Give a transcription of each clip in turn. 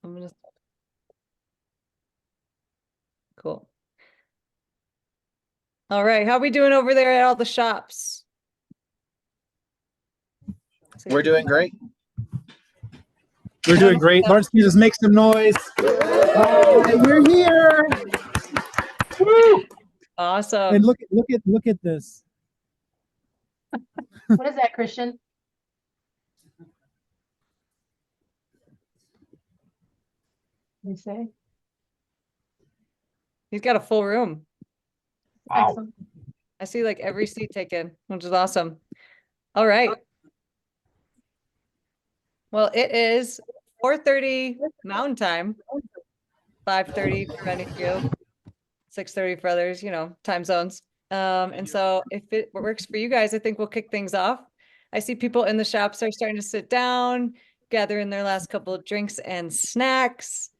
I'm gonna. Cool. All right, how are we doing over there at all the shops? We're doing great. We're doing great. Martin Spears, make some noise. We're here. Woo! Awesome. And look at this. What is that, Christian? You say? He's got a full room. Wow. Excellent. I see like every seat taken, which is awesome. All right. Well, it is 4:30 Mountain Time, 5:30 for many of you, 6:30 for others, you know, time zones. And so if it works for you guys, I think we'll kick things off. I see people in the shops are starting to sit down, gather in their last couple of drinks and snacks.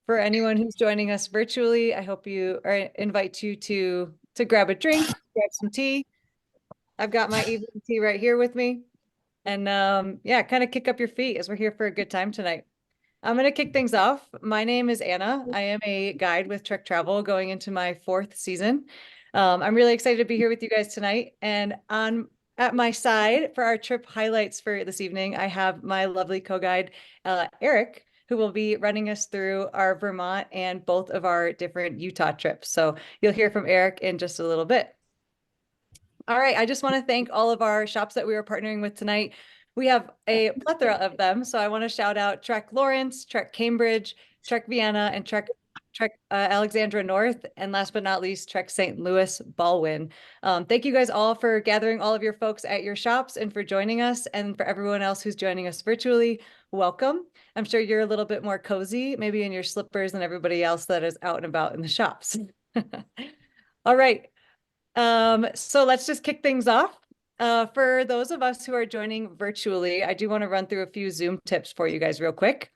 For anyone who's joining us virtually, I hope invite you to grab a drink, grab some tea. I've got my evening tea right here with me. And yeah, kind of kick up your feet as we're here for a good time tonight. I'm going to kick things off. My name is Anna. I am a guide with Trek Travel going into my 4th season. I'm really excited to be here with you guys tonight. And at my side for our trip highlights for this evening, I have my lovely co-guide, Eric, who will be running us through our Vermont and both of our different Utah trips. So you'll hear from Eric in just a little bit. All right, I just want to thank all of our shops that we are partnering with tonight. We have a plethora of them, so I want to shout out Trek Lawrence, Trek Cambridge, Trek Vienna, and Trek Alexandra North, and last but not least, Trek St. Louis Baldwin. Thank you guys all for gathering all of your folks at your shops and for joining us, and for everyone else who's joining us virtually, welcome. I'm sure you're a little bit more cozy, maybe in your slippers than everybody else that is out and about in the shops. All right. So let's just kick things off. For those of us who are joining virtually, I do want to run through a few Zoom tips for you guys real quick.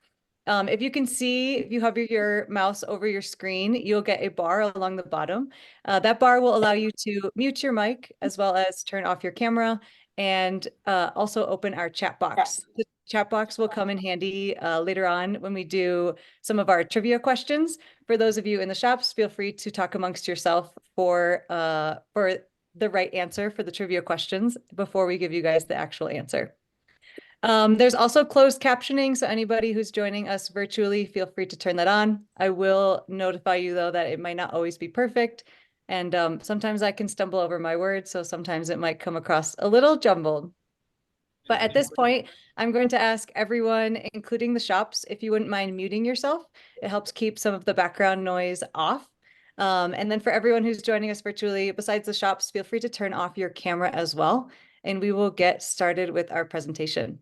If you can see, if you hover your mouse over your screen, you'll get a bar along the bottom. That bar will allow you to mute your mic as well as turn off your camera and also open our chat box. The chat box will come in handy later on when we do some of our trivia questions. For those of you in the shops, feel free to talk amongst yourself for the right answer for the trivia questions before we give you guys the actual answer. There's also closed captioning, so anybody who's joining us virtually, feel free to turn that on. I will notify you though that it might not always be perfect, and sometimes I can stumble over my words, so sometimes it might come across a little jumbled. But at this point, I'm going to ask everyone, including the shops, if you wouldn't mind muting yourself. It helps keep some of the background noise off. And then for everyone who's joining us virtually, besides the shops, feel free to turn off your camera as well, and we will get started with our presentation.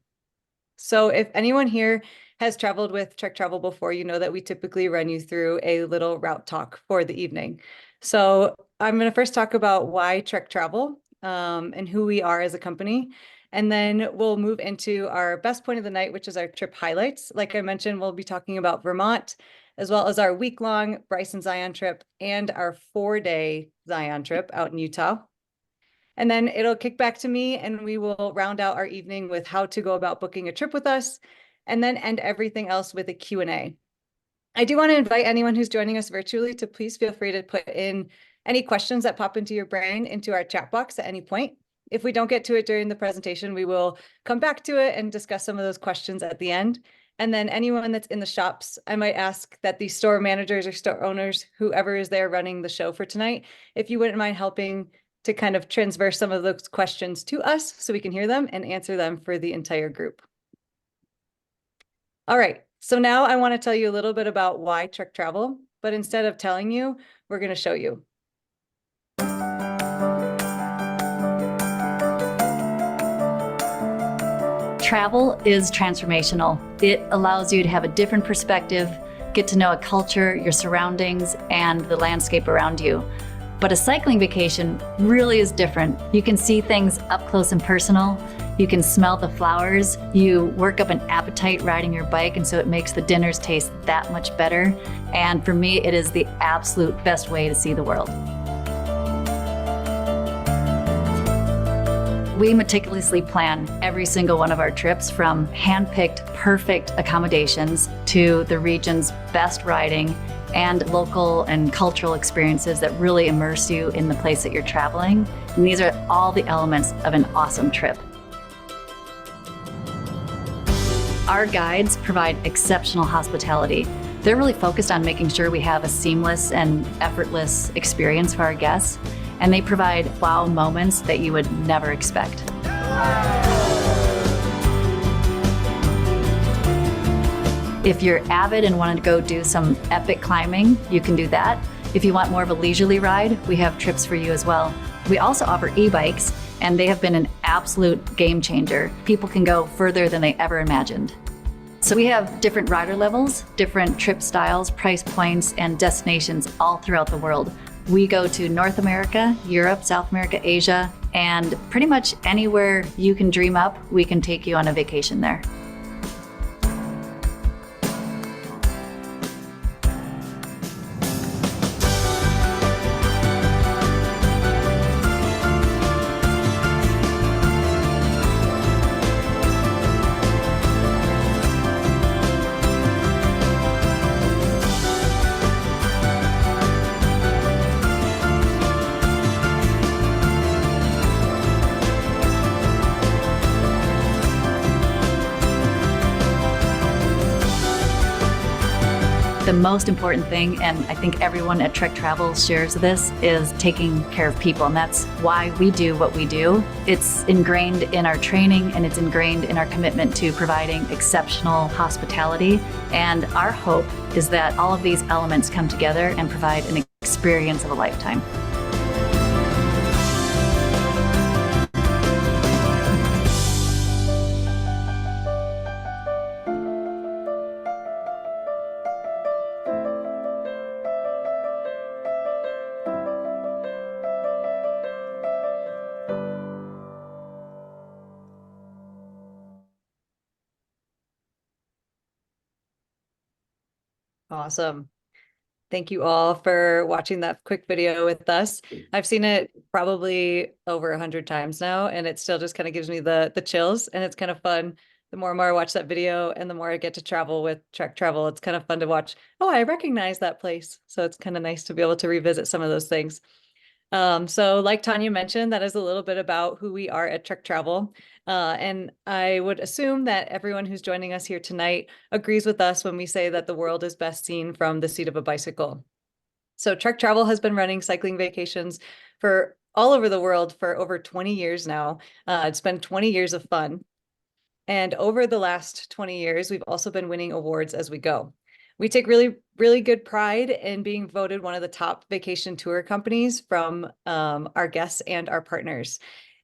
So if anyone here has traveled with Trek Travel before, you know that we typically run you through a little route talk for the evening. So I'm going to first talk about why Trek Travel and who we are as a company. And then we'll move into our best point of the night, which is our trip highlights. Like I mentioned, we'll be talking about Vermont, as well as our week-long Bryce and Zion trip and our 4-day Zion trip out in Utah. And then it'll kick back to me and we will round out our evening with how to go about booking a trip with us, and then end everything else with a Q&A. I do want to invite anyone who's joining us virtually to please feel free to put in any questions that pop into your brain into our chat box at any point. If we don't get to it during the presentation, we will come back to it and discuss some of those questions at the end. And then anyone that's in the shops, I might ask that the store managers or store owners, whoever is there running the show for tonight, if you wouldn't mind helping to kind of transverse some of those questions to us so we can hear them and answer them for the entire group. All right, so now I want to tell you a little bit about why Trek Travel, but instead of telling you, we're going to show you. Travel is transformational. It allows you to have a different perspective, get to know a culture, your surroundings, and the landscape around you. But a cycling vacation really is different. You can see things up close and personal. You can smell the flowers. You work up an appetite riding your bike, and so it makes the dinners taste that much better. And for me, it is the absolute best way to see the world. We meticulously plan every single one of our trips, from hand-picked perfect accommodations to the region's best riding and local and cultural experiences that really immerse you in the place that you're traveling. And these are all the elements of an awesome trip. Our guides provide exceptional hospitality. They're really focused on making sure we have a seamless and effortless experience for our guests, and they provide wow moments that you would never expect. If you're avid and want to go do some epic climbing, you can do that. If you want more of a leisurely ride, we have trips for you as well. We also offer e-bikes, and they have been an absolute game changer. People can go further than they ever imagined. So we have different rider levels, different trip styles, price points, and destinations all throughout the world. We go to North America, Europe, South America, Asia, and pretty much anywhere you can dream up, we can take you on a vacation there. The most important thing, and I think everyone at Trek Travel shares this, is taking care of people. And that's why we do what we do. It's ingrained in our training, and it's ingrained in our commitment to providing exceptional hospitality. And our hope is that all of these elements come together and provide an experience of a lifetime. Awesome. Thank you all for watching that quick video with us. I've seen it probably over 100 times now, and it still just kind of gives me the chills, and it's kind of fun. The more and more I watch that video and the more I get to travel with Trek Travel, it's kind of fun to watch. Oh, I recognize that place. So it's kind of nice to be able to revisit some of those things. So like Tanya mentioned, that is a little bit about who we are at Trek Travel. And I would assume that everyone who's joining us here tonight agrees with us when we say that the world is best seen from the seat of a bicycle. So Trek Travel has been running cycling vacations for all over the world for over 20 years now. It's been 20 years of fun. And over the last 20 years, we've also been winning awards as we go. We take really, really good pride in being voted one of the top vacation tour companies from our guests and our partners.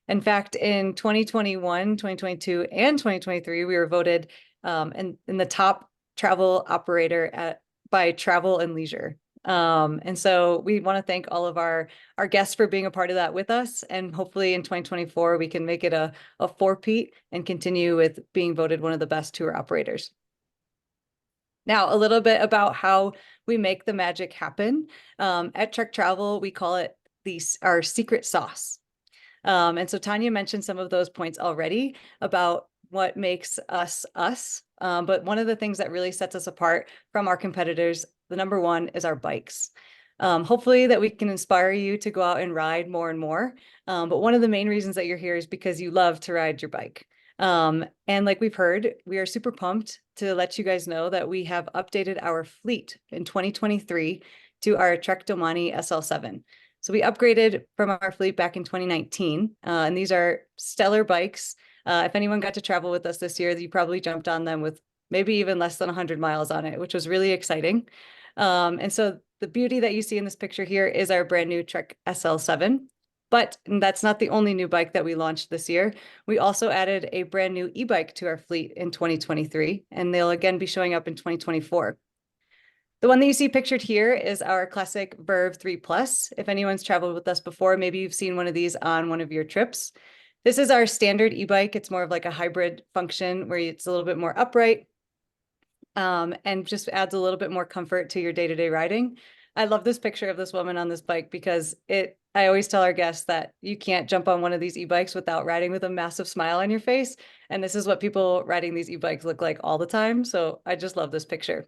In fact, in 2021, 2022, and 2023, we were voted in the top travel operator by Travel and Leisure. And so we want to thank all of our guests for being a part of that with us. And hopefully in 2024, we can make it a four-peat and continue with being voted one of the best tour operators. Now, a little bit about how we make the magic happen. At Trek Travel, we call it our secret sauce. And so Tanya mentioned some of those points already about what makes us us. But one of the things that really sets us apart from our competitors, the number one, is our bikes. Hopefully that we can inspire you to go out and ride more and more. But one of the main reasons that you're here is because you love to ride your bike. And like we've heard, we are super pumped to let you guys know that we have updated our fleet in 2023 to our Trek Domani SL7. So we upgraded from our fleet back in 2019, and these are stellar bikes. If anyone got to travel with us this year, you probably jumped on them with maybe even less than 100 miles on it, which was really exciting. And so the beauty that you see in this picture here is our brand new Trek SL7. But that's not the only new bike that we launched this year. We also added a brand new e-bike to our fleet in 2023, and they'll again be showing up in 2024. The one that you see pictured here is our classic Verve 3 Plus. If anyone's traveled with us before, maybe you've seen one of these on one of your trips. This is our standard e-bike. It's more of like a hybrid function where it's a little bit more upright and just adds a little bit more comfort to your day-to-day riding. I love this picture of this woman on this bike because it I always tell our guests that you can't jump on one of these e-bikes without riding with a massive smile on your face. And this is what people riding these e-bikes look like all the time. So I just love this picture.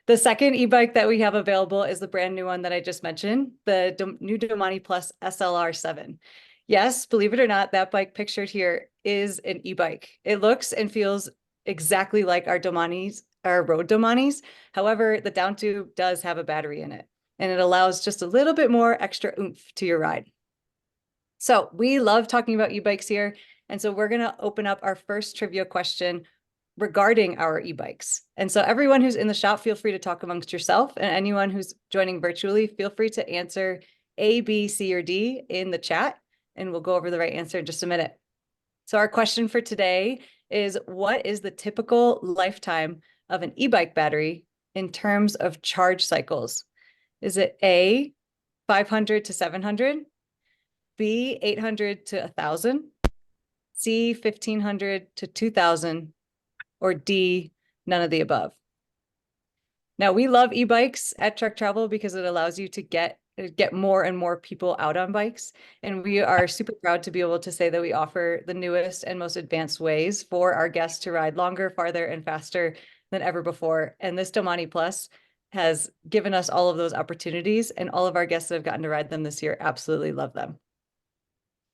The second e-bike that we have available is the brand new one that I just mentioned, the new Domani Plus SLR7. Yes, believe it or not, that bike pictured here is an e-bike. It looks and feels exactly like our Domanis, our road Domanis. However, the down tube does have a battery in it, and it allows just a little bit more extra oomph to your ride. So we love talking about e-bikes here. And so we're going to open up our first trivia question regarding our e-bikes. And so everyone who's in the shop, feel free to talk amongst yourself, and anyone who's joining virtually, feel free to answer A, B, C, or D in the chat, and we'll go over the right answer in just a minute. So our question for today is, what is the typical lifetime of an e-bike battery in terms of charge cycles? Is it A, 500 to 700, B, 800 to 1,000, C, 1,500 to 2,000, or D, none of the above? Now, we love e-bikes at Truck Travel because it allows you to get more and more people out on bikes. And we are super proud to be able to say that we offer the newest and most advanced ways for our guests to ride longer, farther, and faster than ever before. And this Domani Plus has given us all of those opportunities, and all of our guests that have gotten to ride them this year absolutely love them.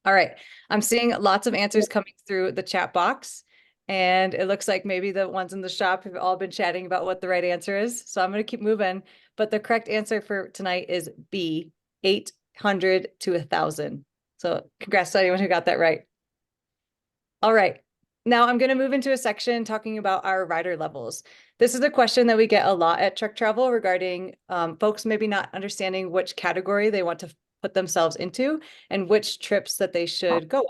All right, I'm seeing lots of answers coming through the chat box, and it looks like maybe the ones in the shop have all been chatting about what the right answer is. So I'm going to keep moving, but the correct answer for tonight is B, 800 to 1,000. So congrats to anyone who got that right. All right, now I'm going to move into a section talking about our rider levels. This is a question that we get a lot at Truck Travel regarding folks maybe not understanding which category they want to put themselves into and which trips that they should go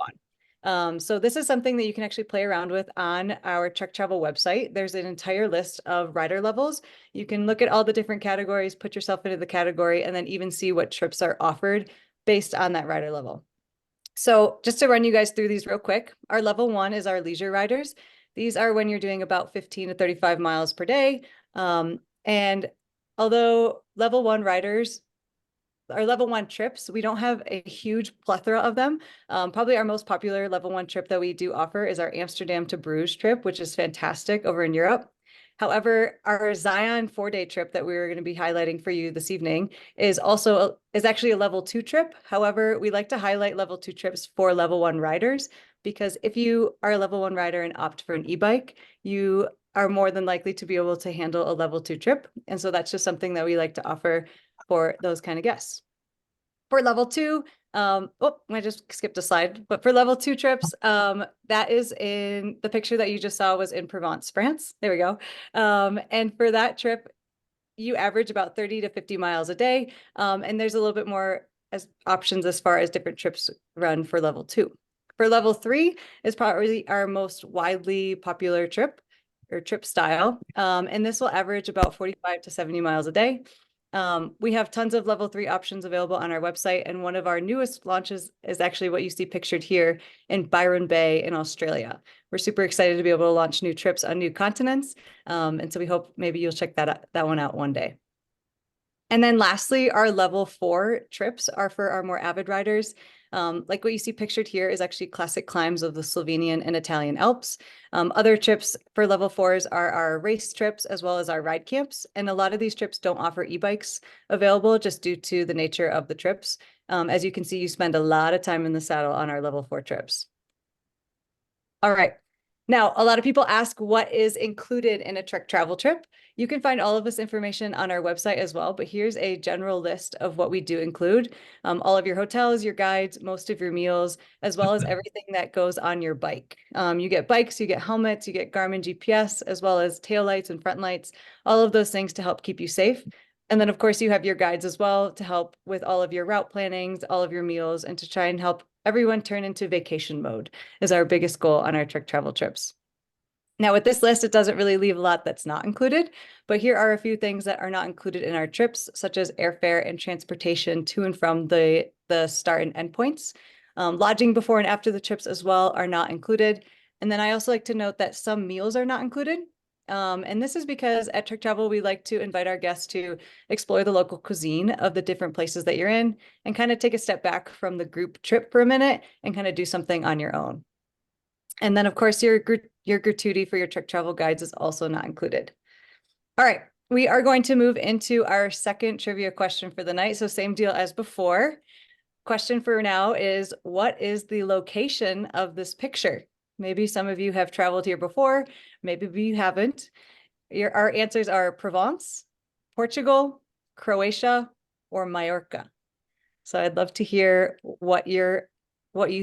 on. So this is something that you can actually play around with on our Truck Travel website. There's an entire list of rider levels. You can look at all the different categories, put yourself into the category, and then even see what trips are offered based on that rider level. So just to run you guys through these real quick, our level 1 is our leisure riders. These are when you're doing about 15 to 35 miles per day. And although level 1 riders, our level 1 trips, we don't have a huge plethora of them. Probably our most popular level 1 trip that we do offer is our Amsterdam to Bruges trip, which is fantastic over in Europe. However, our Zion 4-day trip that we were going to be highlighting for you this evening is actually a level 2 trip. However, we like to highlight level 2 trips for level 1 riders, because if you are a level 1 rider and opt for an e-bike, you are more than likely to be able to handle a level 2 trip. And so that's just something that we like to offer for those kind of guests. For level 2, I just skipped a slide, but for level 2 trips, that is in the picture that you just saw was in Provence, France. There we go. And for that trip, you average about 30 to 50 miles a day. And there's a little bit more options as far as different trips run for level 2. For level 3 is probably our most widely popular trip or trip style. And this will average about 45 to 70 miles a day. We have tons of level 3 options available on our website, and one of our newest launches is actually what you see pictured here in Byron Bay in Australia. We're super excited to be able to launch new trips on new continents, and so we hope maybe you'll check that one out one day. And then lastly, our level 4 trips are for our more avid riders. Like what you see pictured here is actually classic climbs of the Slovenian and Italian Alps. Other trips for level 4s are our race trips as well as our ride camps. And a lot of these trips don't offer e-bikes available just due to the nature of the trips. As you can see, you spend a lot of time in the saddle on our level 4 trips. All right. Now, a lot of people ask what is included in a Truck Travel trip. You can find all of this information on our website as well, but here's a general list of what we do include. All of your hotels, your guides, most of your meals, as well as everything that goes on your bike. You get bikes, you get helmets, you get Garmin GPS, as well as taillights and front lights, all of those things to help keep you safe. And then, of course, you have your guides as well to help with all of your route plannings, all of your meals, and to try and help everyone turn into vacation mode is our biggest goal on our Truck Travel trips. Now, with this list, it doesn't really leave a lot that's not included, but here are a few things that are not included in our trips, such as airfare and transportation to and from the start and end points. Lodging before and after the trips as well are not included. And then I also like to note that some meals are not included. And this is because at Trek Travel, we like to invite our guests to explore the local cuisine of the different places that you're in and kind of take a step back from the group trip for a minute and kind of do something on your own. And then, of course, your gratuity for your Trek Travel guides is also not included. All right, we are going to move into our second trivia question for the night. So same deal as before. Question for now is, what is the location of this picture? Maybe some of you have traveled here before, maybe you haven't. Our answers are Provence, Portugal, Croatia, or Mallorca. So I'd love to hear what you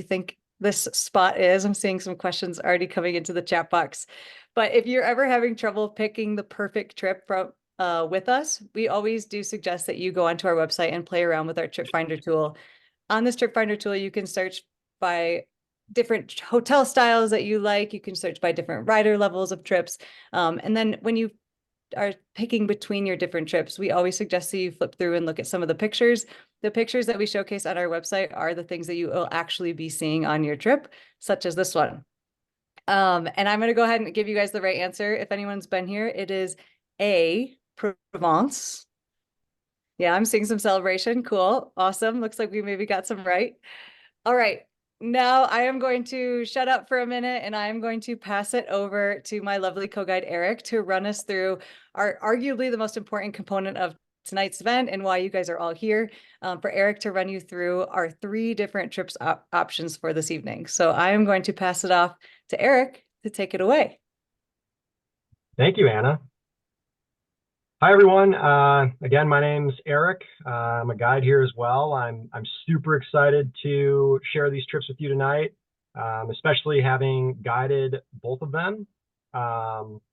think this spot is. I'm seeing some questions already coming into the chat box. But if you're ever having trouble picking the perfect trip from with us, we always do suggest that you go onto our website and play around with our Trip Finder tool. On this Trip Finder tool, you can search by different hotel styles that you like. You can search by different rider levels of trips. And then when you are picking between your different trips, we always suggest that you flip through and look at some of the pictures. The pictures that we showcase on our website are the things that you will actually be seeing on your trip, such as this one. And I'm going to go ahead and give you guys the right answer. If anyone's been here, it is A, Provence. Yeah, I'm seeing some celebration. Cool. Awesome. Looks like we maybe got some right. All right. Now I am going to shut up for a minute and I am going to pass it over to my lovely co-guide Eric to run us through our arguably the most important component of tonight's event and why you guys are all here, for Eric to run you through our 3 different trips options for this evening. So I am going to pass it off to Eric to take it away. Thank you, Anna. Hi, everyone. Again, my name's Eric. I'm a guide here as well. I'm super excited to share these trips with you tonight, especially having guided both of them.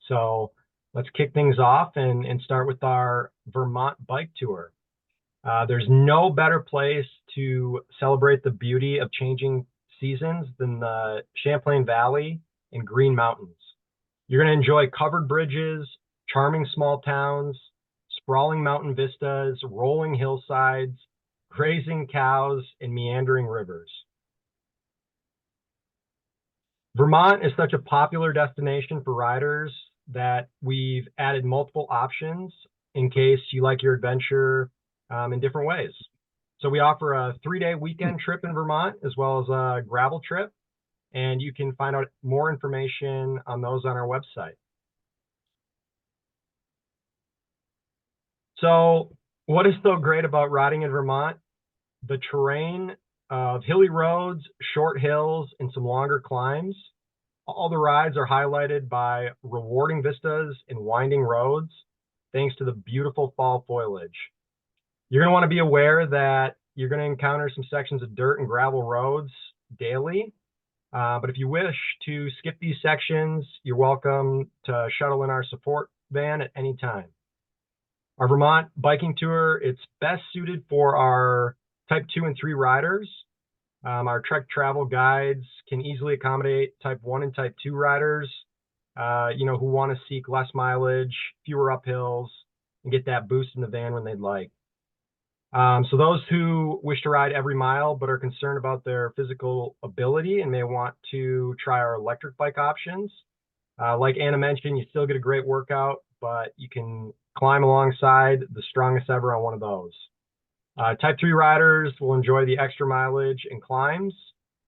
So let's kick things off and start with our Vermont Bike Tour. There's no better place to celebrate the beauty of changing seasons than the Champlain Valley and Green Mountains. You're going to enjoy covered bridges, charming small towns, sprawling mountain vistas, rolling hillsides, grazing cows, and meandering rivers. Vermont is such a popular destination for riders that we've added multiple options in case you like your adventure in different ways. So we offer a 3-day weekend trip in Vermont as well as a gravel trip, and you can find out more information on those on our website. So what is so great about riding in Vermont? The terrain of hilly roads, short hills, and some longer climbs. All the rides are highlighted by rewarding vistas and winding roads, thanks to the beautiful fall foliage. You're going to want to be aware that you're going to encounter some sections of dirt and gravel roads daily. But if you wish to skip these sections, you're welcome to shuttle in our support van at any time. Our Vermont biking tour, it's best suited for our type 2 and 3 riders. Our Trek Travel guides can easily accommodate type 1 and type 2 riders, who want to seek less mileage, fewer uphills, and get that boost in the van when they'd like. So those who wish to ride every mile but are concerned about their physical ability and may want to try our electric bike options, like Anna mentioned, you still get a great workout, but you can climb alongside the strongest ever on one of those. Type 3 riders will enjoy the extra mileage and climbs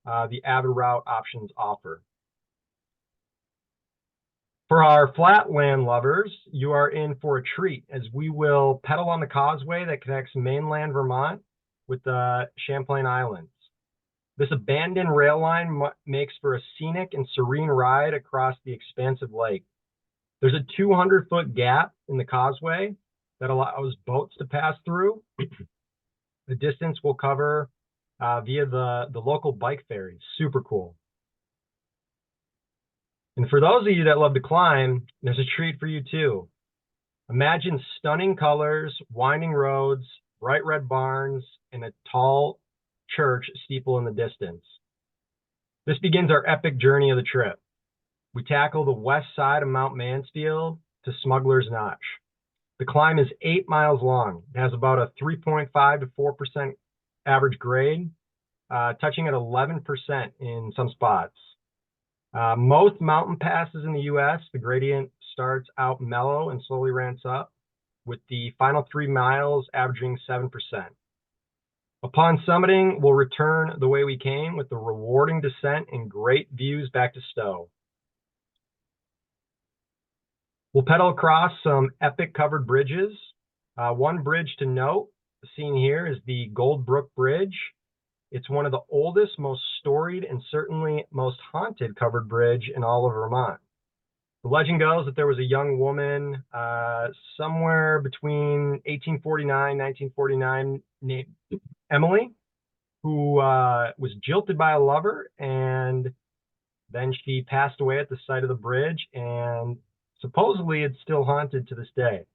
the avid route options offer. For our flatland lovers, you are in for a treat as we will pedal on the causeway that connects mainland Vermont with the Champlain Islands. This abandoned rail line makes for a scenic and serene ride across the expansive lake. There's a 200-foot gap in the causeway that allows boats to pass through. The distance will cover via the local bike ferry. Super cool. And for those of you that love to climb, there's a treat for you too. Imagine stunning colors, winding roads, bright red barns, and a tall church steeple in the distance. This begins our epic journey of the trip. We tackle the west side of Mount Mansfield to Smuggler's Notch. The climb is 8 miles long. It has about a 3.5 to 4% average grade, touching at 11% in some spots. Most mountain passes in the U.S., the gradient starts out mellow and slowly ramps up, with the final 3 miles averaging 7%. Upon summiting, we'll return the way we came with the rewarding descent and great views back to Stowe. We'll pedal across some epic covered bridges. One bridge to note, seen here, is the Goldbrook Bridge. It's one of the oldest, most storied, and certainly most haunted covered bridge in all of Vermont. The legend goes that there was a young woman somewhere between 1849 and 1949 named Emily, who was jilted by a lover, and then she passed away at the site of the bridge, and supposedly it's still haunted to this day.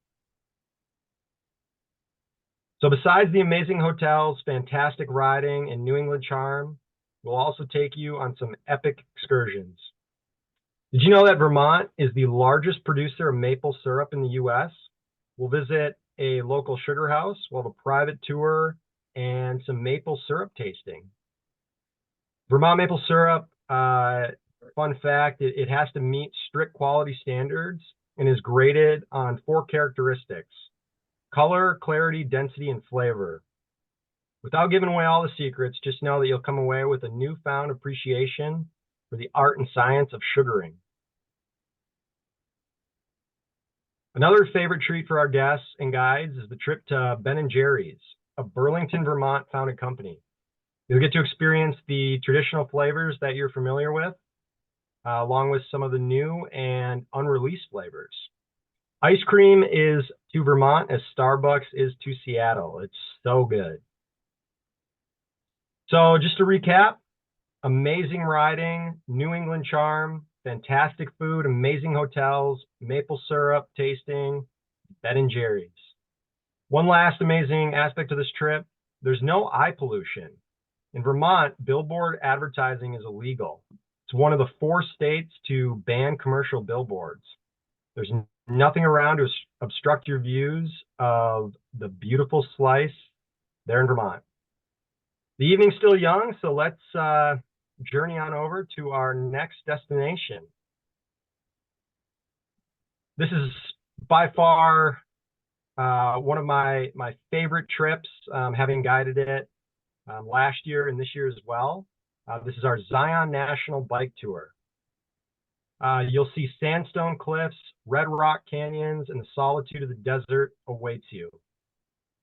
So besides the amazing hotels, fantastic riding, and New England charm, we'll also take you on some epic excursions. Did you know that Vermont is the largest producer of maple syrup in the U.S.? We'll visit a local sugar house, we'll have a private tour, and some maple syrup tasting. Vermont maple syrup, fun fact, it has to meet strict quality standards and is graded on 4 characteristics: color, clarity, density, and flavor. Without giving away all the secrets, just know that you'll come away with a newfound appreciation for the art and science of sugaring. Another favorite treat for our guests and guides is the trip to Ben & Jerry's, a Burlington, Vermont founded company. You'll get to experience the traditional flavors that you're familiar with, along with some of the new and unreleased flavors. Ice cream is to Vermont as Starbucks is to Seattle. It's so good. So just to recap, amazing riding, New England charm, fantastic food, amazing hotels, maple syrup tasting, Ben & Jerry's. One last amazing aspect of this trip, there's no eye pollution. In Vermont, billboard advertising is illegal. It's one of the 4 states to ban commercial billboards. There's nothing around to obstruct your views of the beautiful slice there in Vermont. The evening's still young, so let's journey on over to our next destination. This is by far one of my favorite trips, having guided it last year and this year as well. This is our Zion National Bike Tour. You'll see sandstone cliffs, red rock canyons, and the solitude of the desert awaits you.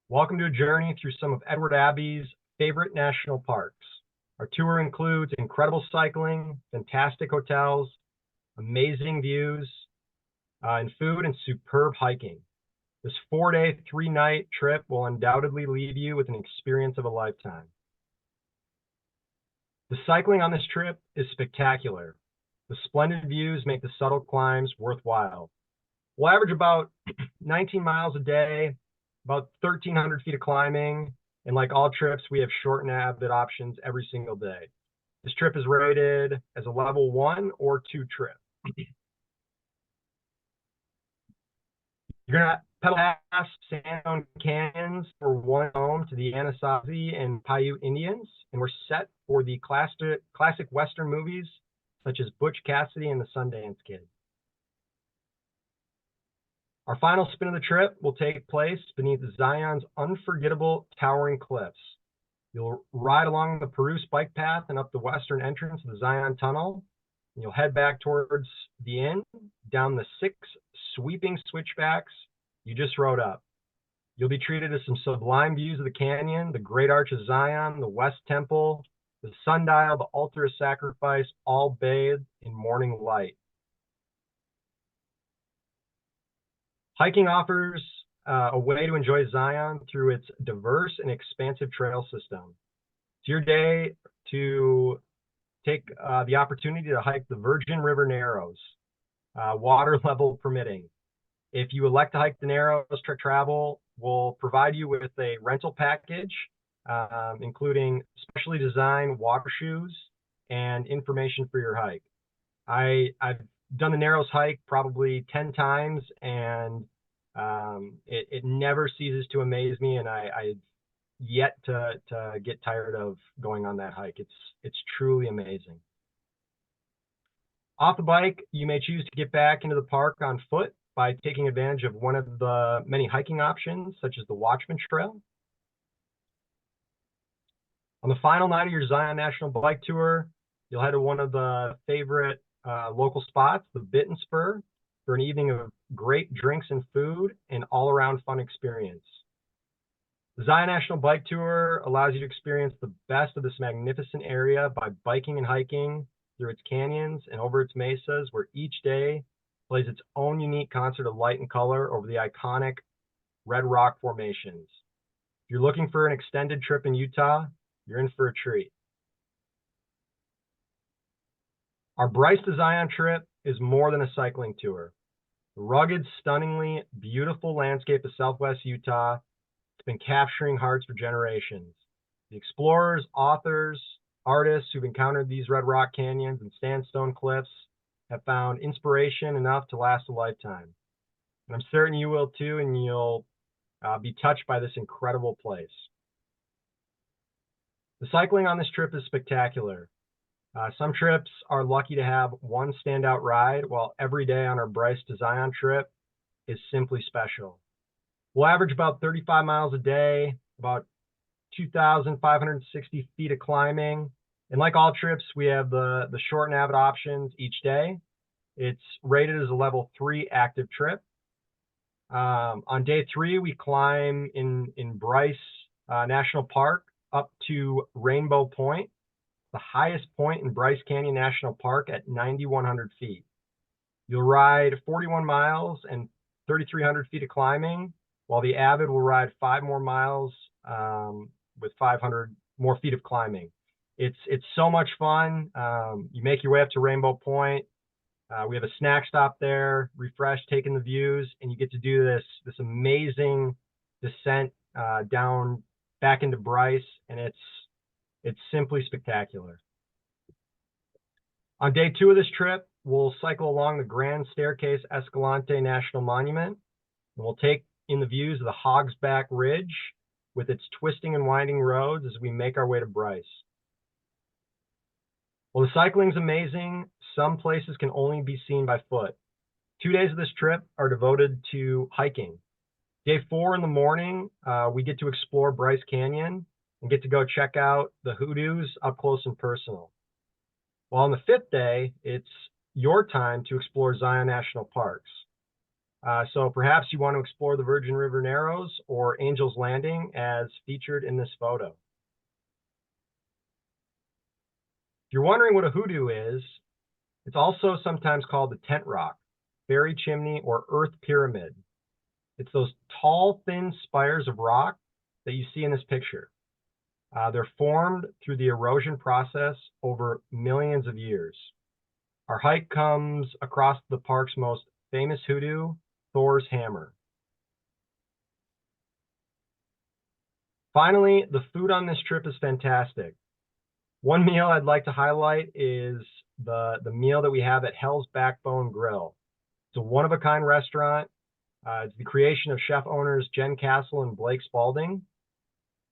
Welcome to a journey through some of Edward Abbey's favorite national parks. Our tour includes incredible cycling, fantastic hotels, amazing views, and food, and superb hiking. This 4-day, 3-night trip will undoubtedly leave you with an experience of a lifetime. The cycling on this trip is spectacular. The splendid views make the subtle climbs worthwhile. We'll average about 19 miles a day, about 1,300 feet of climbing, and like all trips, we have short and avid options every single day. This trip is rated as a level 1 or 2 trip. You're gonna pedal past sandstone canyons for one home to the Anasazi and Paiute Indians, and we're set for the classic Western movies such as Butch Cassidy and the Sundance Kid. Our final spin of the trip will take place beneath Zion's unforgettable towering cliffs. You'll ride along the Purus bike path and up the western entrance of the Zion Tunnel. And you'll head back towards the inn, down the 6 sweeping switchbacks you just rode up. You'll be treated to some sublime views of the canyon, the Great Arch of Zion, the West Temple, the sundial, the altar of sacrifice, all bathed in morning light. Hiking offers a way to enjoy Zion through its diverse and expansive trail system. It's your day to take the opportunity to hike the Virgin River Narrows, water level permitting. If you elect to hike the Narrows, Trek Travel will provide you with a rental package, including specially designed water shoes and information for your hike. I've done the Narrows hike probably 10 times, and it never ceases to amaze me, and I've yet to get tired of going on that hike. It's truly amazing. Off the bike, you may choose to get back into the park on foot by taking advantage of one of the many hiking options, such as the Watchman Trail. On the final night of your Zion National Bike Tour, you'll head to one of the favorite local spots, the Bit and Spur, for an evening of great drinks and food and all-around fun experience. The Zion National Bike Tour allows you to experience the best of this magnificent area by biking and hiking through its canyons and over its mesas, where each day plays its own unique concert of light and color over the iconic red rock formations. If you're looking for an extended trip in Utah, you're in for a treat. Our Bryce to Zion trip is more than a cycling tour. The rugged, stunningly beautiful landscape of Southwest Utah has been capturing hearts for generations. The explorers, authors, artists who've encountered these red rock canyons and sandstone cliffs have found inspiration enough to last a lifetime. And I'm certain you will too, and you'll be touched by this incredible place. The cycling on this trip is spectacular. Some trips are lucky to have one standout ride, while every day on our Bryce to Zion trip is simply special. We'll average about 35 miles a day, about 2,560 feet of climbing. And like all trips, we have the short and avid options each day. It's rated as a level 3 active trip. On day 3, we climb in Bryce National Park up to Rainbow Point, the highest point in Bryce Canyon National Park at 9,100 feet. You'll ride 41 miles and 3,300 feet of climbing, while the avid will ride 5 more miles with 500 more feet of climbing. It's so much fun. You make your way up to Rainbow Point. We have a snack stop there, refresh, taking the views, and you get to do this amazing descent down back into Bryce, and it's simply spectacular. On day 2 of this trip, we'll cycle along the Grand Staircase Escalante National Monument, and we'll take in the views of the Hogsback Ridge with its twisting and winding roads as we make our way to Bryce. While the cycling's amazing, some places can only be seen by foot. 2 days of this trip are devoted to hiking. Day 4 in the morning, we get to explore Bryce Canyon and get to go check out the hoodoos up close and personal. While on the 5th day, it's your time to explore Zion National Parks. So perhaps you want to explore the Virgin River Narrows or Angel's Landing as featured in this photo. If you're wondering what a hoodoo is, it's also sometimes called the tent rock, fairy chimney, or earth pyramid. It's those tall, thin spires of rock that you see in this picture. They're formed through the erosion process over millions of years. Our hike comes across the park's most famous hoodoo, Thor's Hammer. Finally, the food on this trip is fantastic. One meal I'd like to highlight is the meal that we have at Hell's Backbone Grill. It's a one-of-a-kind restaurant. It's the creation of chef owners Jen Castle and Blake Spalding.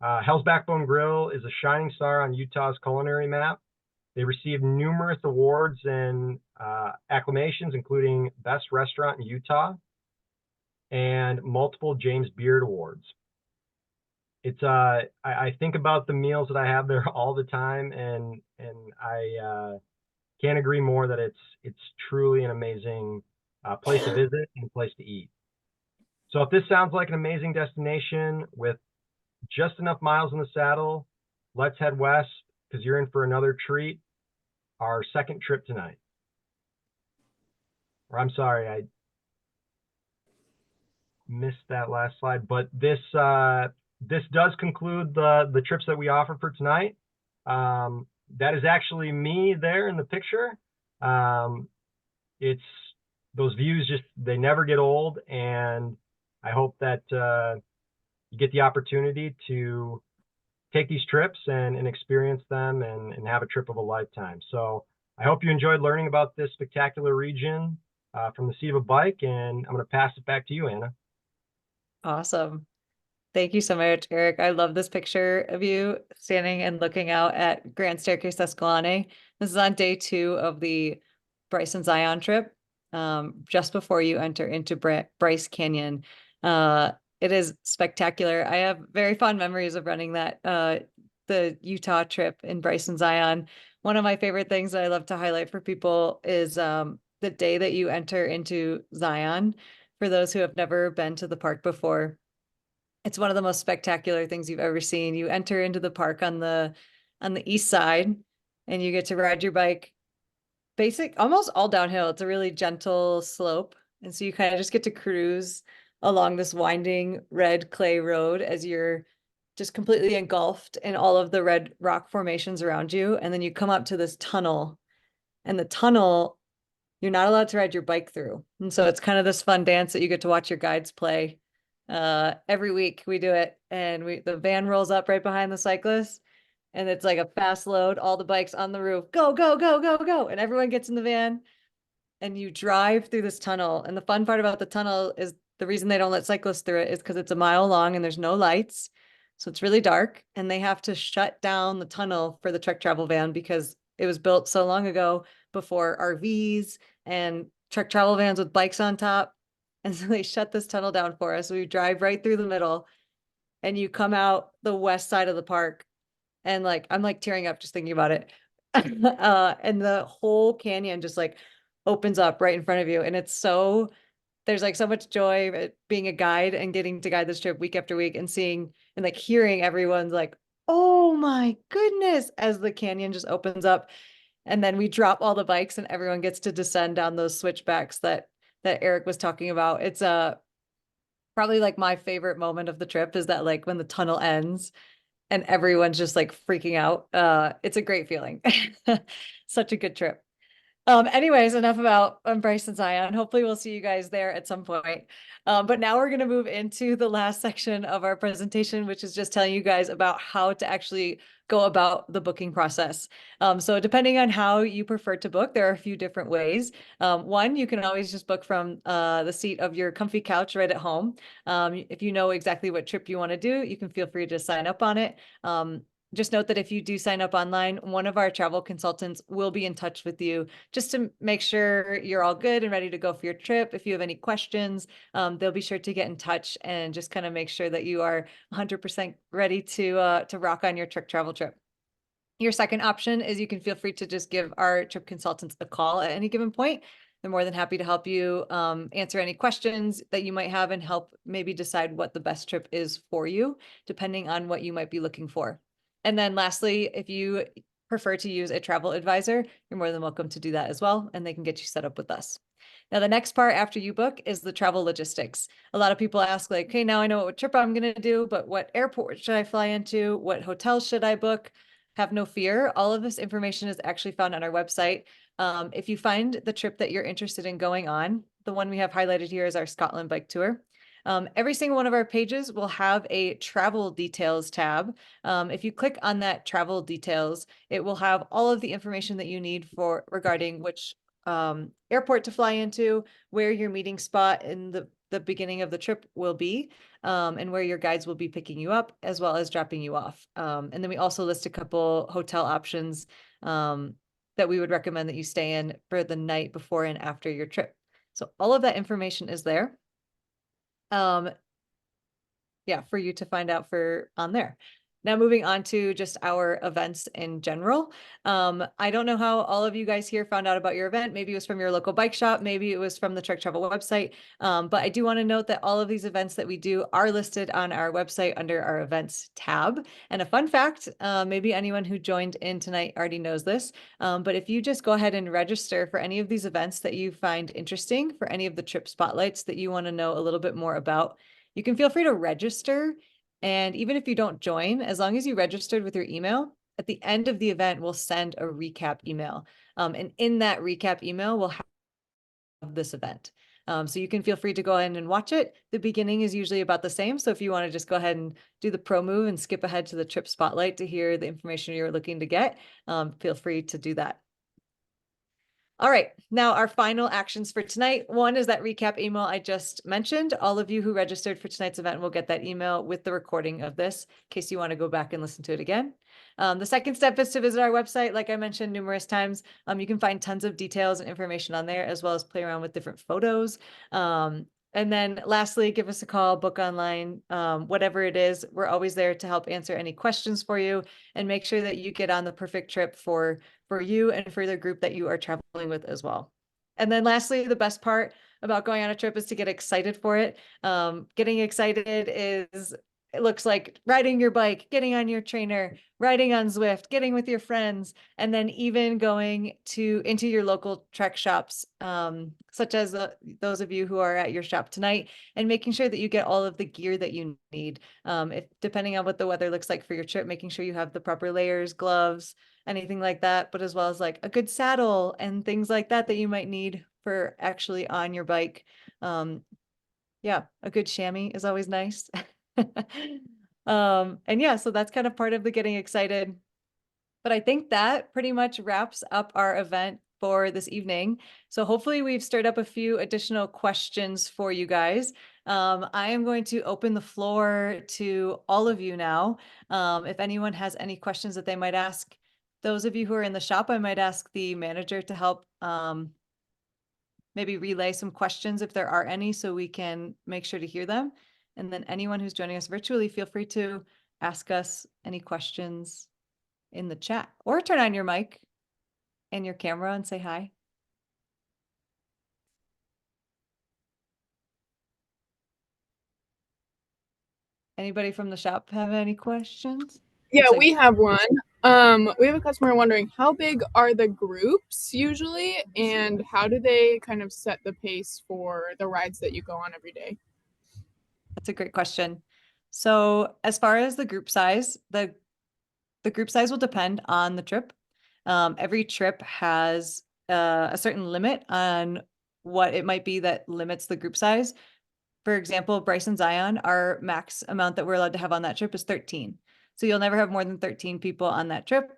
Hell's Backbone Grill is a shining star on Utah's culinary map. They received numerous awards and acclamations, including Best Restaurant in Utah and multiple James Beard Awards. It's I think about the meals that I have there all the time, and I can't agree more that it's truly an amazing place to visit and place to eat. So if this sounds like an amazing destination with just enough miles in the saddle, let's head west, because you're in for another treat. Our second trip tonight. Or I'm sorry, I missed that last slide, but this does conclude the trips that we offer for tonight. That is actually me there in the picture. It's those views, they never get old, and I hope that you get the opportunity to take these trips and experience them and have a trip of a lifetime. So I hope you enjoyed learning about this spectacular region from the seat of a bike, and I'm going to pass it back to you, Anna. Awesome. Thank you so much, Eric. I love this picture of you standing and looking out at Grand Staircase Escalante. This is on day 2 of the Bryce and Zion trip, just before you enter into Bryce Canyon. It is spectacular. I have very fond memories of running that, the Utah trip in Bryce and Zion. One of my favorite things that I love to highlight for people is the day that you enter into Zion. For those who have never been to the park before, it's one of the most spectacular things you've ever seen. You enter into the park on the east side, and you get to ride your bike almost all downhill. It's a really gentle slope. And so you kind of just get to cruise along this winding red clay road as you're just completely engulfed in all of the red rock formations around you. And then you come up to this tunnel, and the tunnel, you're not allowed to ride your bike through. And so it's kind of this fun dance that you get to watch your guides play. Every week we do it, and the van rolls up right behind the cyclist, and it's like a fast load, all the bikes on the roof, go, go, go, go, go. And everyone gets in the van, and you drive through this tunnel. And the fun part about the tunnel is the reason they don't let cyclists through it is because it's a mile long and there's no lights. So it's really dark, and they have to shut down the tunnel for the truck travel van because it was built so long ago before RVs and truck travel vans with bikes on top. And so they shut this tunnel down for us. We drive right through the middle, and you come out the west side of the park. And like, I'm like tearing up just thinking about it. And the whole canyon just like opens up right in front of you. And there's like so much joy at being a guide and getting to guide this trip week after week and seeing and like hearing everyone's like, oh my goodness, as the canyon just opens up. And then we drop all the bikes and everyone gets to descend down those switchbacks that Eric was talking about. It's probably like my favorite moment of the trip is that like when the tunnel ends and everyone's just like freaking out. It's a great feeling. Such a good trip. Anyways, enough about Bryce and Zion. Hopefully we'll see you guys there at some point. But now we're going to move into the last section of our presentation, which is just telling you guys about how to actually go about the booking process. So depending on how you prefer to book, there are a few different ways. One, you can always just book from the seat of your comfy couch right at home. If you know exactly what trip you want to do, you can feel free to sign up on it. Just note that if you do sign up online, one of our travel consultants will be in touch with you just to make sure you're all good and ready to go for your trip. If you have any questions, they'll be sure to get in touch and just kind of make sure that you are 100% ready to rock on your truck travel trip. Your second option is you can feel free to just give our trip consultants a call at any given point. They're more than happy to help you answer any questions that you might have and help maybe decide what the best trip is for you, depending on what you might be looking for. And then lastly, if you prefer to use a travel advisor, you're more than welcome to do that as well, and they can get you set up with us. Now, the next part after you book is the travel logistics. A lot of people ask like, okay, now I know what trip I'm going to do, but what airport should I fly into? What hotels should I book? Have no fear. All of this information is actually found on our website. If you find the trip that you're interested in going on, the one we have highlighted here is our Scotland bike tour. Every single one of our pages will have a travel details tab. If you click on that travel details, it will have all of the information that you need regarding which airport to fly into, where your meeting spot in the beginning of the trip will be, and where your guides will be picking you up as well as dropping you off. And then we also list a couple hotel options that we would recommend that you stay in for the night before and after your trip. So all of that information is there. Yeah, for you to find out on there. Now moving on to just our events in general. I don't know how all of you guys here found out about your event. Maybe it was from your local bike shop. Maybe it was from the Truck Travel website. But I do want to note that all of these events that we do are listed on our website under our events tab. And a fun fact, maybe anyone who joined in tonight already knows this, but if you just go ahead and register for any of these events that you find interesting, for any of the trip spotlights that you want to know a little bit more about, you can feel free to register. And even if you don't join, as long as you registered with your email, at the end of the event, we'll send a recap email. And in that recap email, we'll have this event. So you can feel free to go ahead and watch it. The beginning is usually about the same. So if you want to just go ahead and do the pro move and skip ahead to the trip spotlight to hear the information you're looking to get, feel free to do that. All right, now our final actions for tonight. One is that recap email I just mentioned. All of you who registered for tonight's event will get that email with the recording of this, in case you want to go back and listen to it again. The second step is to visit our website. Like I mentioned numerous times, you can find tons of details and information on there, as well as play around with different photos. And then lastly, give us a call, book online, whatever it is. We're always there to help answer any questions for you and make sure that you get on the perfect trip for you and for the group that you are traveling with as well. And then lastly, the best part about going on a trip is to get excited for it. Getting excited is, it looks like riding your bike, getting on your trainer, riding on Zwift, getting with your friends, and then even going into your local trek shops, such as those of you who are at your shop tonight, and making sure that you get all of the gear that you need. If depending on what the weather looks like for your trip, making sure you have the proper layers, gloves, anything like that, but as well as like a good saddle and things like that that you might need for actually on your bike. Yeah, a good chamois is always nice. And yeah, so that's kind of part of the getting excited. But I think that pretty much wraps up our event for this evening. So hopefully we've stirred up a few additional questions for you guys. I am going to open the floor to all of you now. If anyone has any questions that they might ask, those of you who are in the shop, I might ask the manager to help maybe relay some questions if there are any, so we can make sure to hear them. And then anyone who's joining us virtually, feel free to ask us any questions in the chat or turn on your mic and your camera and say hi. Anybody from the shop have any questions? Yeah, Looks like- we have one. We have a customer wondering how big are the groups usually, and how do they kind of set the pace for the rides that you go on every day? That's a great question. So as far as the group size, the group size will depend on the trip. Every trip has a certain limit on what it might be that limits the group size. For example, Bryce and Zion, our max amount that we're allowed to have on that trip is 13. So you'll never have more than 13 people on that trip.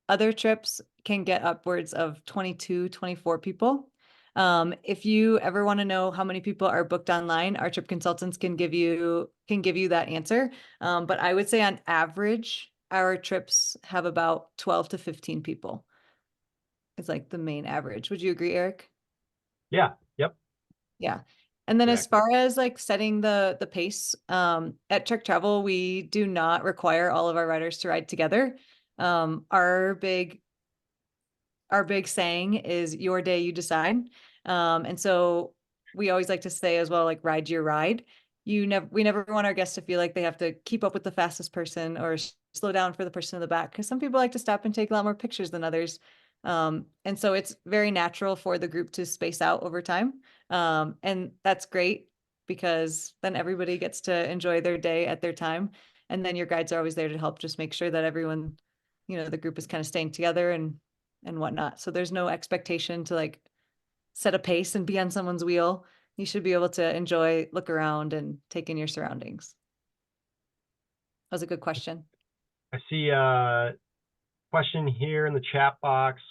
Other trips can get upwards of 22, 24 people. If you ever want to know how many people are booked online, our trip consultants can give you that answer. But I would say on average, our trips have about 12 to 15 people. It's like the main average. Would you agree, Eric? Yeah. Yep. Yeah. And then as Exactly. far as like setting the pace, at Trek Travel, we do not require all of our riders to ride together. Our big saying is your day, you decide. And so we always like to say as well, like ride your ride. We never want our guests to feel like they have to keep up with the fastest person or slow down for the person in the back, because some people like to stop and take a lot more pictures than others. And so it's very natural for the group to space out over time. And that's great because then everybody gets to enjoy their day at their time. And then your guides are always there to help just make sure that everyone, the group is kind of staying together and whatnot. So there's no expectation to like set a pace and be on someone's wheel. You should be able to enjoy, look around and take in your surroundings. That was a good question. I see a question here in the chat box.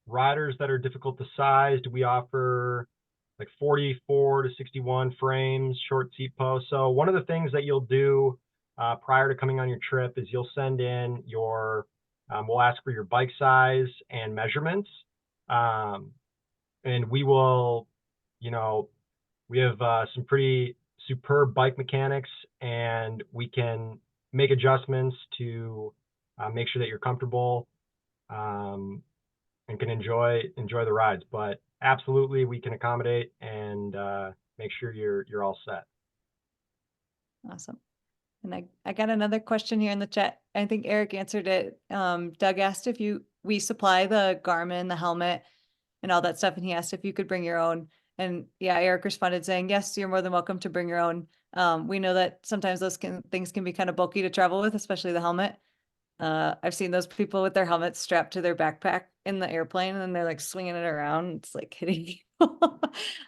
Riders that are difficult to size, do we offer like 44 to 61 frames, short seat posts? So one of the things that you'll do prior to coming on your trip is you'll send in your, we'll ask for your bike size and measurements. And we will, we have some pretty superb bike mechanics, and we can make adjustments to make sure that you're comfortable and can enjoy the rides. But absolutely, we can accommodate and make sure you're all set. Awesome. And I got another question here in the chat. I think Eric answered it. Doug asked if we supply the Garmin, the helmet, and all that stuff, and he asked if you could bring your own. And yeah, Eric responded saying, yes, you're more than welcome to bring your own. We know that sometimes those things can be kind of bulky to travel with, especially the helmet. I've seen those people with their helmets strapped to their backpack in the airplane, and then they're like swinging it around. It's like hitting you.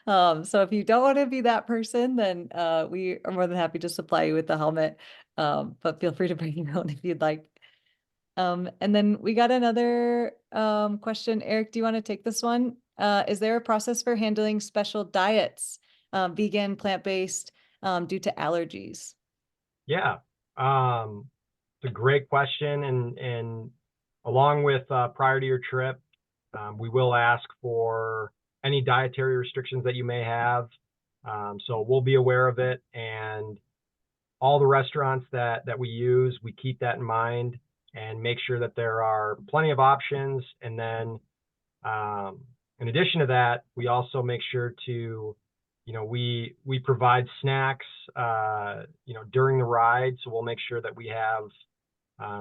So if you don't want to be that person, then we are more than happy to supply you with the helmet. But feel free to bring your own if you'd like. And then we got another question. Eric, do you want to take this one? Is there a process for handling special diets, vegan, plant-based, due to allergies? Yeah, it's a great question, and along with prior to your trip, we will ask for any dietary restrictions that you may have. So we'll be aware of it, and all the restaurants that we use, we keep that in mind and make sure that there are plenty of options. And then in addition to that, we also make sure to, we provide snacks, during the ride. So we'll make sure that we have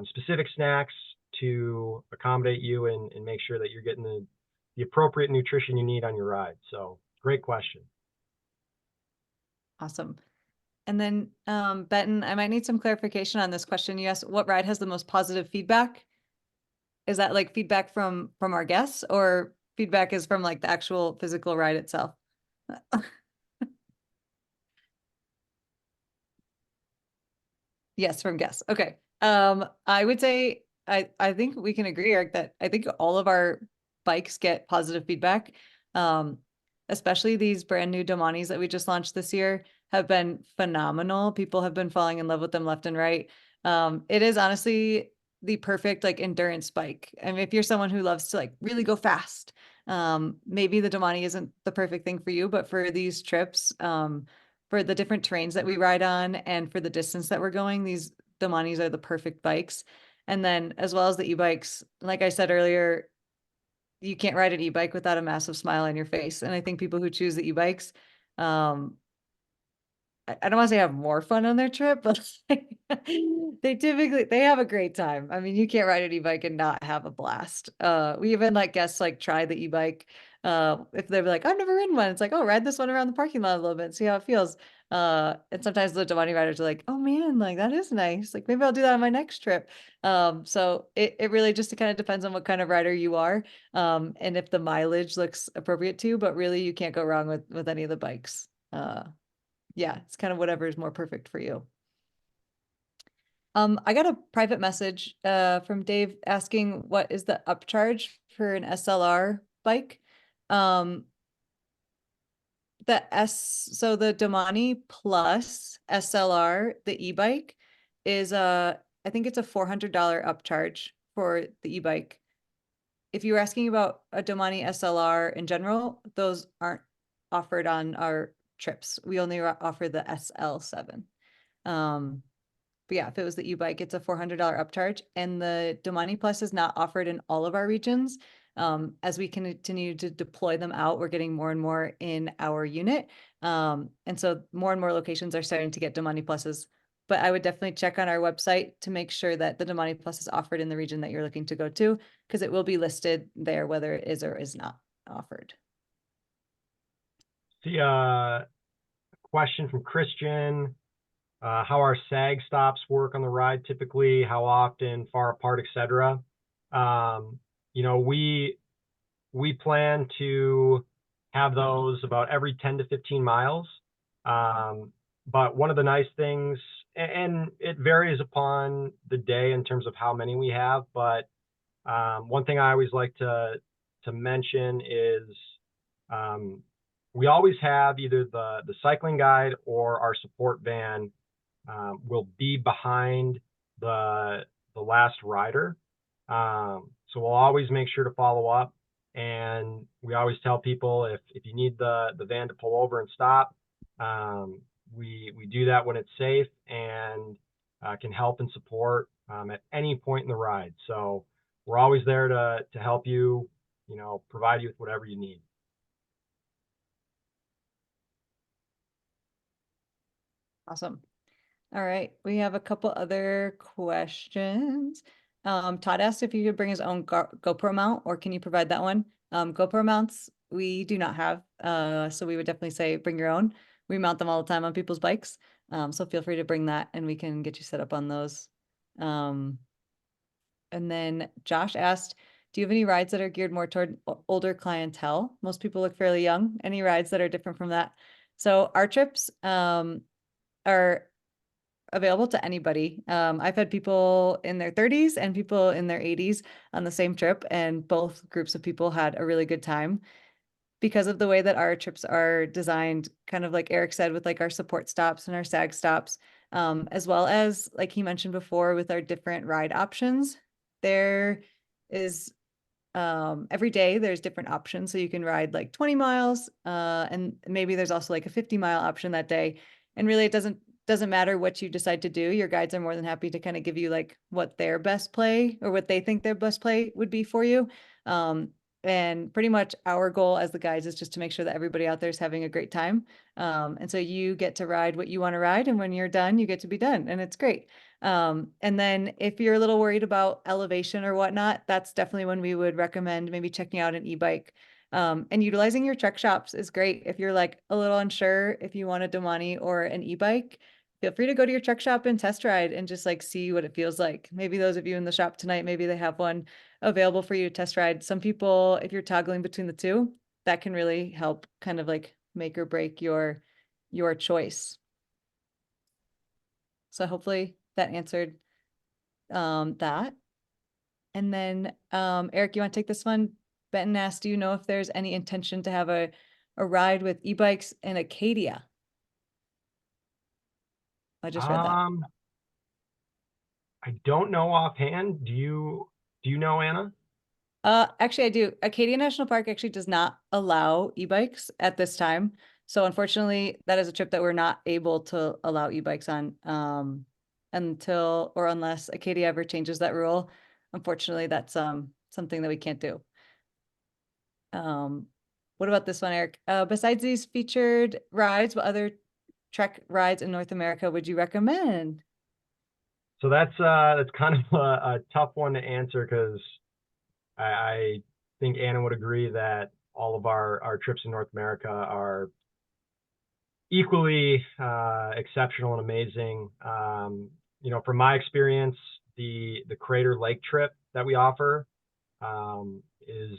specific snacks to accommodate you and make sure that you're getting the appropriate nutrition you need on your ride. So great question. Awesome. And then, Benton, I might need some clarification on this question. You asked what ride has the most positive feedback? Is that like feedback from our guests, or feedback is from like the actual physical ride itself? Yes, from guests. Okay. I would say I think we can agree, Eric, that I think all of our bikes get positive feedback. Especially these brand new Domanis that we just launched this year have been phenomenal. People have been falling in love with them left and right. It is honestly the perfect like endurance bike. I mean, if you're someone who loves to like really go fast, maybe the Domani isn't the perfect thing for you, but for these trips, for the different terrains that we ride on and for the distance that we're going, these Domanis are the perfect bikes. And then as well as the e-bikes, like I said earlier, you can't ride an e-bike without a massive smile on your face. And I think people who choose the e-bikes, I don't want to say have more fun on their trip, but they have a great time. I mean, you can't ride an e-bike and not have a blast. We even let guests like try the e-bike. If they're like, I've never ridden one, it's like, oh, ride this one around the parking lot a little bit and see how it feels. And sometimes the Domani riders are like, oh man, like that is nice. Like maybe I'll do that on my next trip. So it really just kind of depends on what kind of rider you are. And if the mileage looks appropriate to you, but really you can't go wrong with any of the bikes. Yeah, it's kind of whatever is more perfect for you. I got a private message from Dave asking what is the upcharge for an SLR bike. So the Domani plus SLR, the e-bike, is I think it's a $400 upcharge for the e-bike. If you were asking about a Domani SLR in general, those aren't offered on our trips. We only offer the SL7. But yeah, if it was the e-bike, it's a $400 upcharge, and the Domani Plus is not offered in all of our regions. As we continue to deploy them out, we're getting more and more in our unit. And so more and more locations are starting to get Domani Pluses. But I would definitely check on our website to make sure that the Domani Plus is offered in the region that you're looking to go to, because it will be listed there whether it is or is not offered. The question from Christian, how our SAG stops work on the ride typically, how often, far apart, etc. We plan to have those about every 10 to 15 miles. But one of the nice things, and it varies upon the day in terms of how many we have, but one thing I always like to mention is we always have either the cycling guide or our support van will be behind the last rider. So we'll always make sure to follow up, and we always tell people if you need the van to pull over and stop, we do that when it's safe and can help and support at any point in the ride. So we're always there to help you, provide you with whatever you need. Awesome. All right, we have a couple other questions. Todd asked if you could bring his own GoPro mount, or can you provide that one? GoPro mounts we do not have, so we would definitely say bring your own. We mount them all the time on people's bikes, so feel free to bring that and we can get you set up on those. And then Josh asked, do you have any rides that are geared more toward older clientele? Most people look fairly young. Any rides that are different from that? So our trips are available to anybody. I've had people in their 30s and people in their 80s on the same trip, and both groups of people had a really good time. because of the way that our trips are designed, kind of like Eric said, with like our support stops and our sag stops, as well as like he mentioned before with our different ride options, there is every day there's different options. So you can ride like 20 miles, and maybe there's also like a 50-mile option that day. And really it doesn't matter what you decide to do. Your guides are more than happy to kind of give you like what their best play or what they think their best play would be for you. And pretty much our goal as the guides is just to make sure that everybody out there is having a great time. And so you get to ride what you want to ride. And when you're done, you get to be done. And it's great. And then if you're a little worried about elevation or whatnot, that's definitely when we would recommend maybe checking out an e-bike. And utilizing your trek shops is great. If you're like a little unsure if you want a Domani or an e-bike, feel free to go to your trek shop and test ride and just like see what it feels like. Maybe those of you in the shop tonight, maybe they have one available for you to test ride. Some people, if you're toggling between the two, that can really help kind of like make or break your choice. So hopefully that answered that. And then Eric, you want to take this one? Benton asked, do you know if there's any intention to have a ride with e-bikes in Acadia? I just read that. I don't know offhand. Do you know, Anna? Actually, I do. Acadia National Park actually does not allow e-bikes at this time. So unfortunately, that is a trip that we're not able to allow e-bikes on until or unless Acadia ever changes that rule. Unfortunately, that's something that we can't do. What about this one, Eric? Besides these featured rides, what other trek rides in North America would you recommend? So that's kind of a tough one to answer because I think Anna would agree that all of our trips in North America are equally exceptional and amazing. You know, from my experience, the Crater Lake trip that we offer is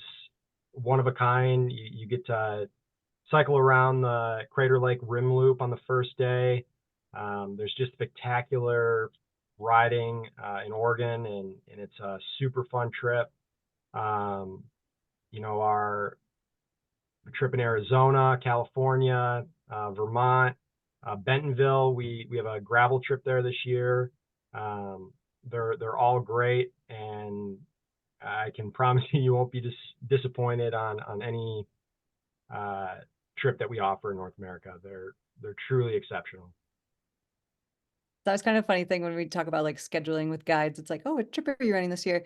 one of a kind. You get to cycle around the Crater Lake rim loop on the first day. There's just spectacular riding in Oregon, and it's a super fun trip. You know, our trip in Arizona, California, Vermont, Bentonville, we have a gravel trip there this year. They're all great, and I can promise you won't be disappointed on any trip that we offer in North America. They're truly exceptional. That was kind of a funny thing when we talk about like scheduling with guides. It's like, oh, what trip are you running this year?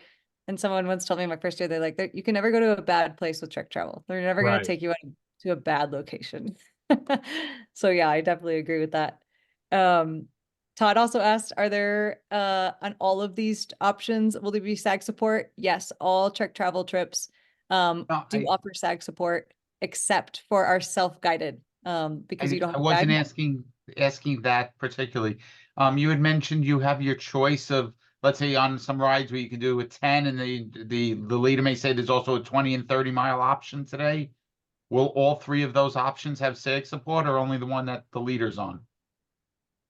And someone once told me my first year, they're like, you can never go to a bad place with trek travel. They're never going Right. to take you to a bad location. So yeah, I definitely agree with that. Todd also asked, are there on all of these options, will there be SAG support? Yes, all trek travel trips do offer SAG support, except for our self-guided, because you don't have I a wasn't guide. asking that particularly. You had mentioned you have your choice of, let's say, on some rides where you can do a 10, and the leader may say there's also a 20 and 30-mile option today. Will all three of those options have SAG support, or only the one that the leader's on?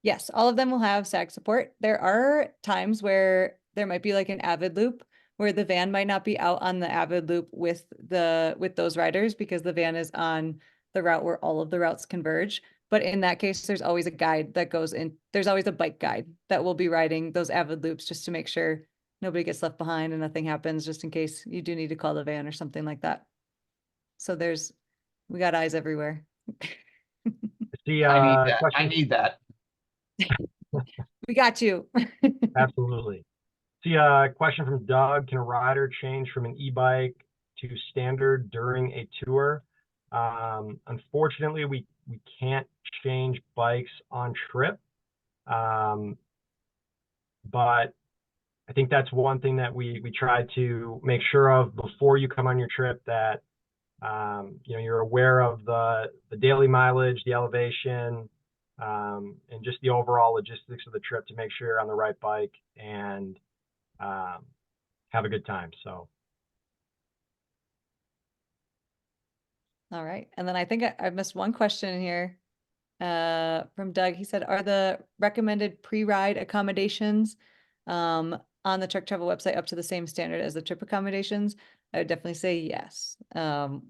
Yes, all of them will have SAG support. There are times where there might be like an Avid loop where the van might not be out on the Avid loop with those riders because the van is on the route where all of the routes converge. But in that case, there's always a guide that goes in. There's always a bike guide that will be riding those Avid loops just to make sure nobody gets left behind and nothing happens, just in case you do need to call the van or something like that. So we got eyes everywhere. The I need that. question. I need that. We got you. Absolutely. See a question from Doug. Can a rider change from an e-bike to standard during a tour? Unfortunately, we can't change bikes on trip. But I think that's one thing that we try to make sure of before you come on your trip, that you know, you're aware of the daily mileage, the elevation, and just the overall logistics of the trip to make sure you're on the right bike and have a good time. So. All right. And then I think I missed one question in here from Doug. He said, are the recommended pre-ride accommodations on the Trek Travel website up to the same standard as the trip accommodations? I would definitely say yes.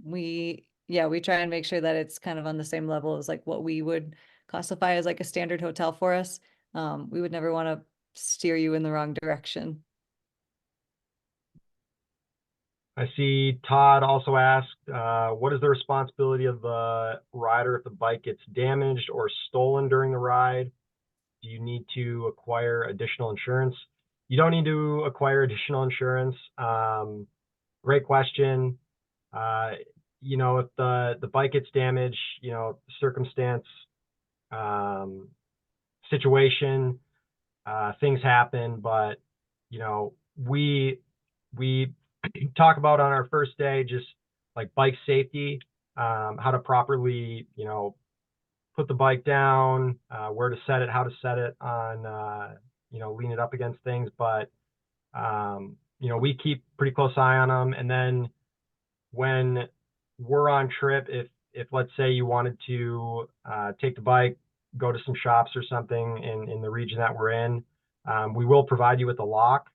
We yeah, we try and make sure that it's kind of on the same level as like what we would classify as like a standard hotel for us. We would never want to steer you in the wrong direction. I see Todd also asked, what is the responsibility of the rider if the bike gets damaged or stolen during the ride? Do you need to acquire additional insurance? You don't need to acquire additional insurance. Great question. You know, if the bike gets damaged, you know, circumstance, situation, things happen, but you know, we talk about on our first day just like bike safety, how to properly, you know, put the bike down, where to set it, how to set it on, you know, lean it up against things. But you know, we keep pretty close eye on them. And then when we're on trip, if let's say you wanted to take the bike, go to some shops or something in the region that we're in, we will provide you with a lock.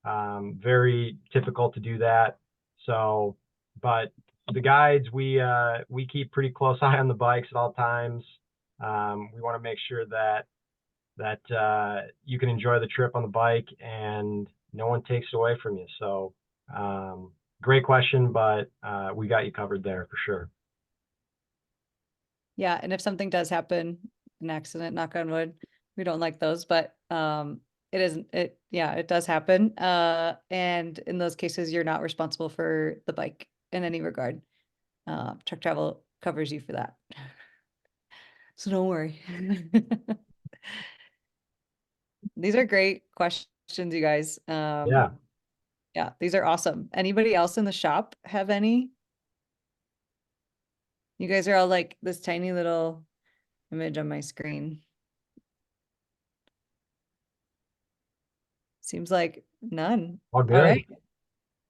Very typical to do that. So, but the guides, we keep pretty close eye on the bikes at all times. We want to make sure that you can enjoy the trip on the bike and no one takes it away from you. So, great question, but we got you covered there for sure. Yeah, and if something does happen, an accident, knock on wood, we don't like those, but it does happen. And in those cases, you're not responsible for the bike in any regard. Truck travel covers you for that. So don't worry. These are great questions, you guys. Yeah. Yeah, these are awesome. Anybody else in the shop have any? You guys are all like this tiny little image on my screen. Seems like none. All good. All right.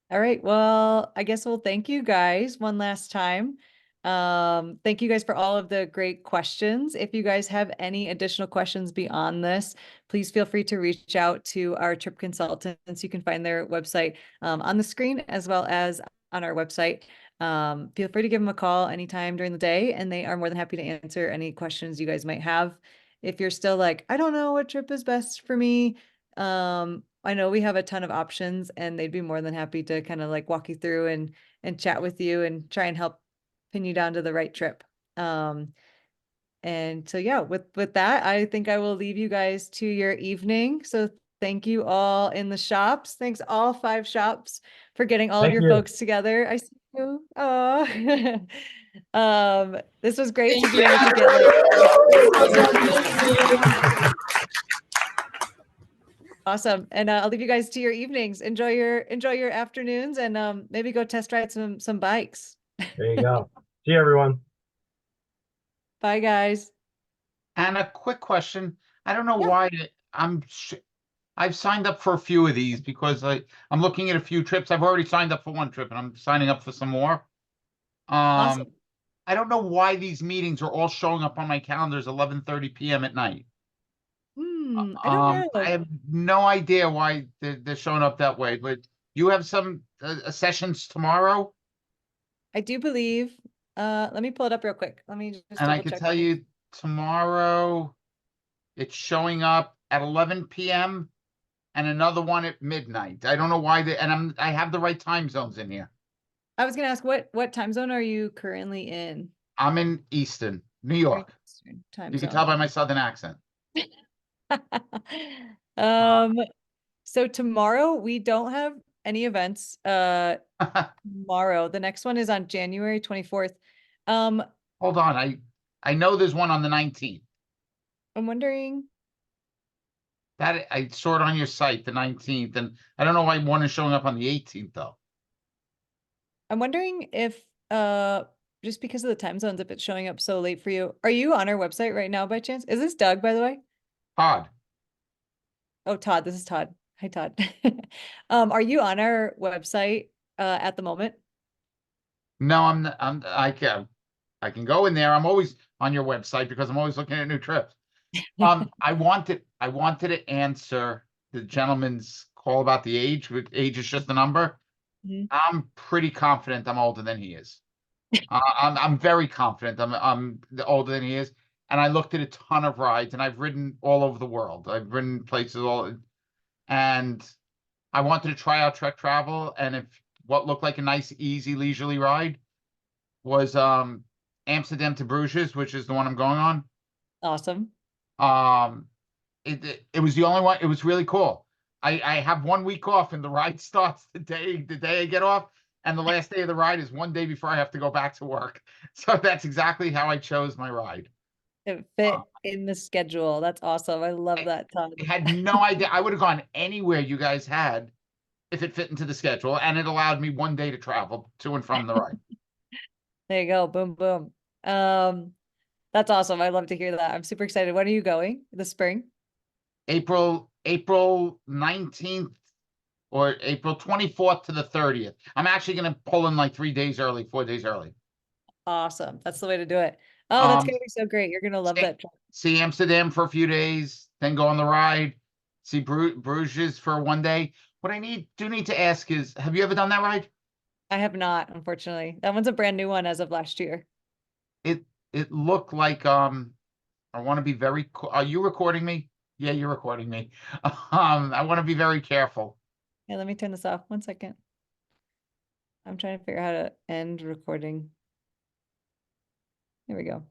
All right. Well, I guess we'll thank you guys one last time. Thank you guys for all of the great questions. If you guys have any additional questions beyond this, please feel free to reach out to our trip consultants. You can find their website on the screen as well as on our website. Feel free to give them a call anytime during the day, and they are more than happy to answer any questions you guys might have. If you're still like, I don't know what trip is best for me, I know we have a ton of options, and they'd be more than happy to kind of like walk you through and chat with you and try and help pin you down to the right trip. And so yeah, with that, I think I will leave you guys to your evening. So thank you all in the shops. Thanks all 5 shops for getting all of your folks together. I see you. Oh, this was great to be able to get like awesome. And I'll leave you guys to your evenings. Enjoy your afternoons, and maybe go test ride some bikes. There you go. See you, everyone. Bye, guys. And a quick question. I don't know Yeah. why I've signed up for a few of these because I'm looking at a few trips. I've already signed up for one trip and I'm signing up for some more. Awesome. I don't know why these meetings are all showing up on my calendars 11:30 p.m. at night. I don't know. I have no idea why they're showing up that way, but you have some sessions tomorrow? I do believe. Let me pull it up real quick. Let me just And I double can check. tell you tomorrow it's showing up at 11 p.m. and another one at midnight. I don't know why I have the right time zones in here. I was gonna ask what time zone are you currently in? I'm in Easton, New You're in York. Eastern time You can zone. tell by my southern accent. So tomorrow we don't have any events. Tomorrow. The next one is on January 24th. Hold on, I know there's one on the 19th. I'm wondering. That I saw it on your site, the 19th, and I don't know why one is showing up on the 18th though. I'm wondering if just because of the time zones, if it's showing up so late for you. Are you on our website right now by chance? Is this Doug, by the way? Todd. Oh, Todd, this is Todd. Hi, Todd. Are you on our website at the moment? No, I can go in there. I'm always on your website because I'm always looking at new trips. I wanted to answer the gentleman's call about the age. Age is just a number. Mhm. I'm pretty confident I'm older than he is. I'm very confident. I'm older than he is, and I looked at a ton of rides, and I've ridden all over the world. I've ridden places and I wanted to try out Trek Travel, and if what looked like a nice, easy, leisurely ride was Amsterdam to Bruges, which is the one I'm going on. Awesome. It was the only one. It was really cool. I have 1 week off, and the ride starts the day I get off, and the last day of the ride is one day before I have to go back to work. So that's exactly how I chose my ride. It fit in the schedule. That's awesome. I love that ton. I had no idea. I would have gone anywhere you guys had if it fit into the schedule, and it allowed me 1 day to travel to and from the ride. There you go. Boom, boom. That's awesome. I love to hear that. I'm super excited. When are you going? The spring? April 19th or April 24th to the 30th. I'm actually going to pull in like 4 days early. Awesome. That's the way to do it. Oh, that's Um, gonna be so great. You're gonna love see- that trip. See Amsterdam for a few days, then go on the ride, see Bruges for 1 day. What I do need to ask is, have you ever done that ride? I have not, unfortunately. That one's a brand new one as of last year. It looked like I want to be very are you recording me? Yeah, you're recording me. I want to be very careful. Yeah, let me turn this off. 1 second. I'm trying to figure out how to end recording. There we go.